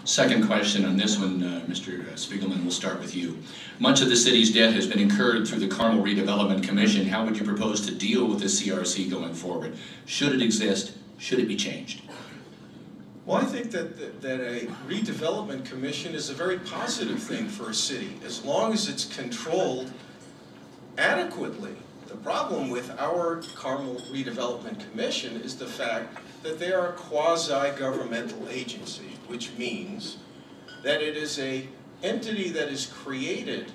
Second question on this one, Mr. Spiegelman, we'll start with you. Much of the city's debt has been incurred through the Carmel Redevelopment Commission. How would you propose to deal with the CRC going forward? Should it exist? Should it be changed? Well, I think that a redevelopment commission is a very positive thing for a city, as long as it's controlled adequately. The problem with our Carmel Redevelopment Commission is the fact that they are a quasi-governmental agency, which means that it is an entity that is created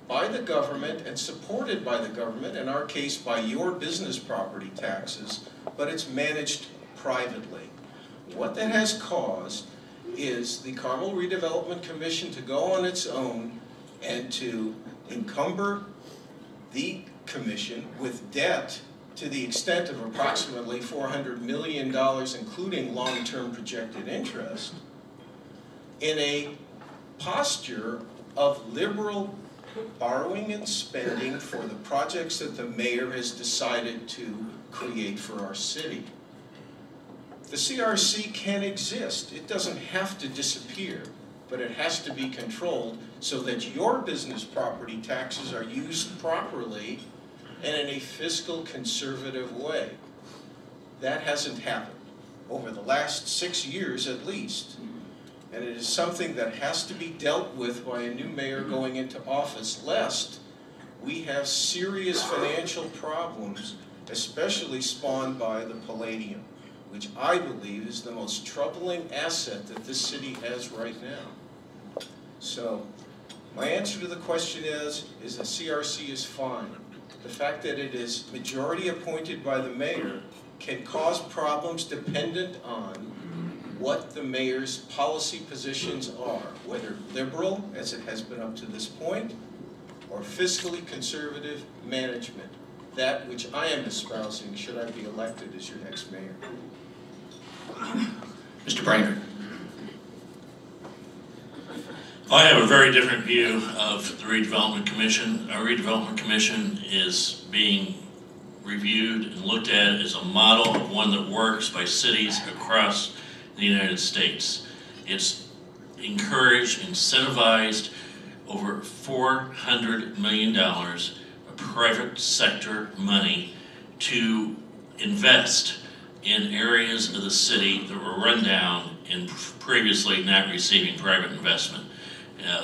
by the government and supported by the government, in our case by your business property taxes, but it's managed privately. What that has caused is the Carmel Redevelopment Commission to go on its own and to encumber the commission with debt to the extent of approximately $400 million, including long-term projected interest, in a posture of liberal borrowing and spending for the projects that the mayor has decided to create for our city. The CRC can exist. It doesn't have to disappear, but it has to be controlled so that your business property taxes are used properly and in a fiscal conservative way. That hasn't happened over the last 6 years at least. And it is something that has to be dealt with by a new mayor going into office, lest we have serious financial problems, especially spawned by the Palladium, which I believe is the most troubling asset that this city has right now. So my answer to the question is that CRC is fine. The fact that it is majority appointed by the mayor can cause problems dependent on what the mayor's policy positions are, whether liberal, as it has been up to this point, or fiscally conservative management. That which I am espousing, should I be elected as your next mayor. Mr. Brainerd. I have a very different view of the Redevelopment Commission. Our Redevelopment Commission is being reviewed and looked at as a model of one that works by cities across the United States. It's encouraged, incentivized over $400 million of private sector money to invest in areas of the city that were run down and previously not receiving private investment.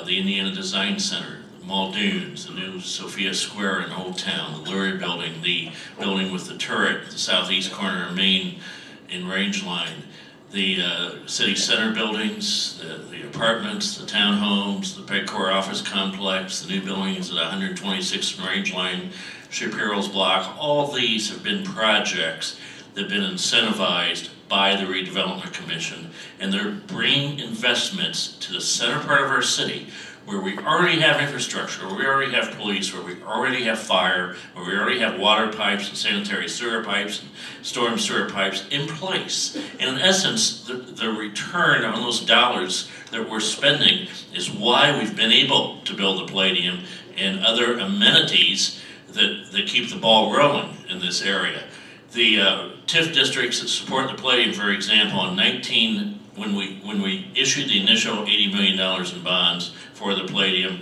The Indiana Design Center, Muldoon's, the new Sophia Square in Old Town, the Lurie Building, the building with the turret at the southeast corner of Main in Rangeline, the city center buildings, the apartments, the townhomes, the Pegcor office complex, the new buildings at 126th Rangeline, Shapiro's Block. All these have been projects that have been incentivized by the Redevelopment Commission, and they're bringing investments to the center part of our city where we already have infrastructure, where we already have police, where we already have fire, where we already have water pipes and sanitary sewer pipes and storm sewer pipes in place. And in essence, the return on those dollars that we're spending is why we've been able to build the Palladium and other amenities that keep the ball rolling in this area. The TIF districts that support the Palladium, for example, when we issued the initial $80 million in bonds for the Palladium,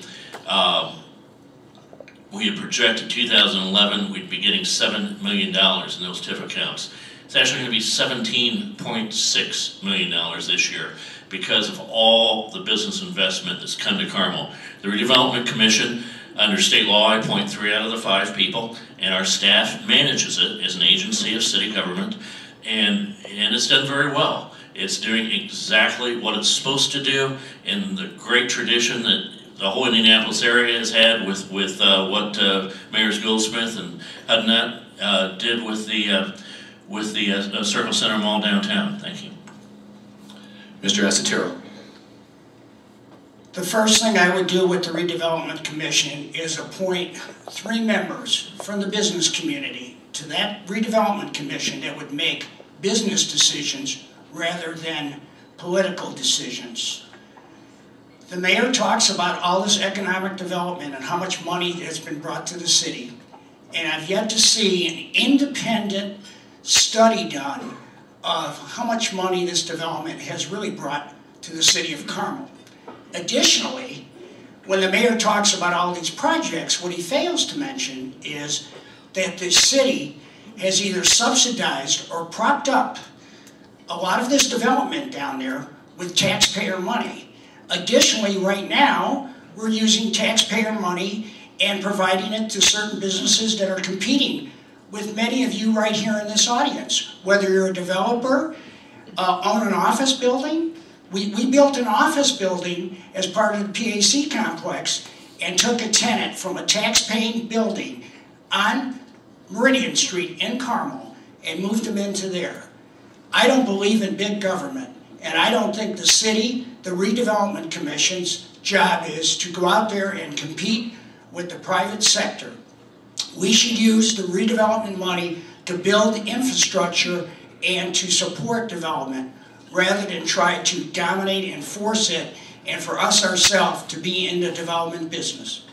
we had projected 2011 we'd be getting $7 million in those TIF accounts. It's actually going to be $17.6 million this year because of all the business investment that's come to Carmel. The Redevelopment Commission, under state law, I appoint 3 out of the 5 people, and our staff manages it as an agency of city government, and it's done very well. It's doing exactly what it's supposed to do, in the great tradition that the whole Indianapolis area has had with what Mayors Goldsmith and Hudnut did with the Circle Center Mall downtown. Thank you. Mr. Asatero. The first thing I would do with the Redevelopment Commission is appoint 3 members from the business community to that Redevelopment Commission that would make business decisions rather than political decisions. The mayor talks about all this economic development and how much money has been brought to the city, and I've yet to see an independent study done of how much money this development has really brought to the city of Carmel. Additionally, when the mayor talks about all these projects, what he fails to mention is that the city has either subsidized or propped up a lot of this development down there with taxpayer money. Additionally, right now, we're using taxpayer money and providing it to certain businesses that are competing with many of you right here in this audience. Whether you're a developer, own an office building. We built an office building as part of the PAC complex and took a tenant from a tax-paying building on Meridian Street in Carmel and moved them into there. I don't believe in big government, and I don't think the city, the redevelopment commission's job is to go out there and compete with the private sector. We should use the redevelopment money to build infrastructure and to support development rather than try to dominate and force it and for us ourselves to be in the development business.